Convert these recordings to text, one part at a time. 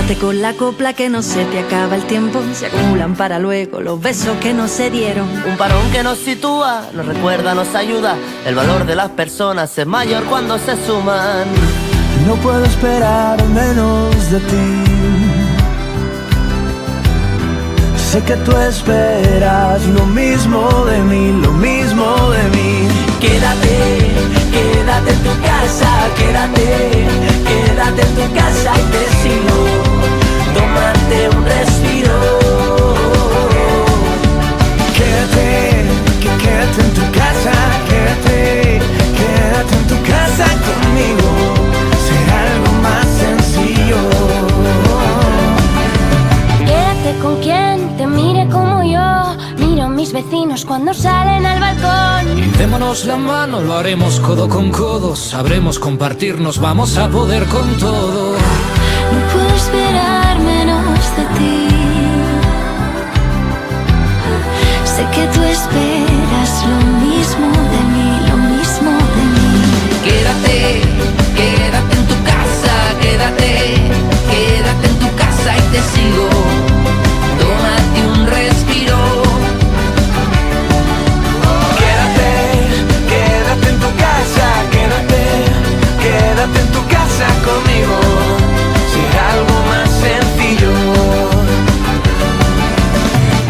Quédate con la copla que no se te acaba el tiempo. Se acumulan para luego los besos que no se dieron. Un parón que nos sitúa, nos recuerda, nos ayuda. El valor de las personas es mayor cuando se suman. No puedo esperar menos de ti. Sé que tú esperas lo mismo de mí, lo mismo de mí. Quédate, quédate en tu casa, quédate, quédate en tu casa y te sigo. Tómate un respiro. Quédate, quédate en tu casa, quédate, quédate en tu casa conmigo. Será algo más sencillo. Quédate con quien te mire como yo. Miro a mis vecinos cuando salen al balcón. Y démonos la mano, lo haremos codo con codo. Sabremos compartirnos, vamos a poder con todo. No puedo esperar menos de ti. Sé que tú esperas lo mismo de mí, lo mismo de mí. Quédate, quédate en tu casa, quédate, quédate en tu casa y te sigo. Tómate un respiro. Quédate, quédate en tu casa, quédate, quédate en tu casa conmigo. Será algo más sencillo.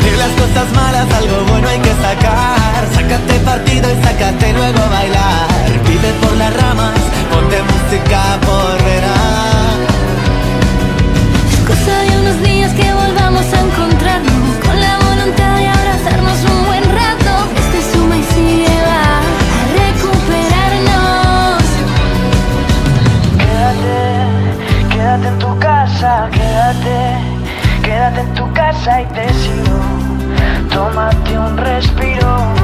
De las cosas malas algo bueno hay que sacar. Sácate partido y sácate luego a bailar. Vive por las ramas, ponte música por verás. Es cosa de unos días que volvamos a encontrarnos, con la voluntad de abrazarnos un buen rato. Este suma y sigue va a recuperarnos. Quédate, quédate en tu casa, quédate, quédate en tu casa y te sigo. Tómate un respiro.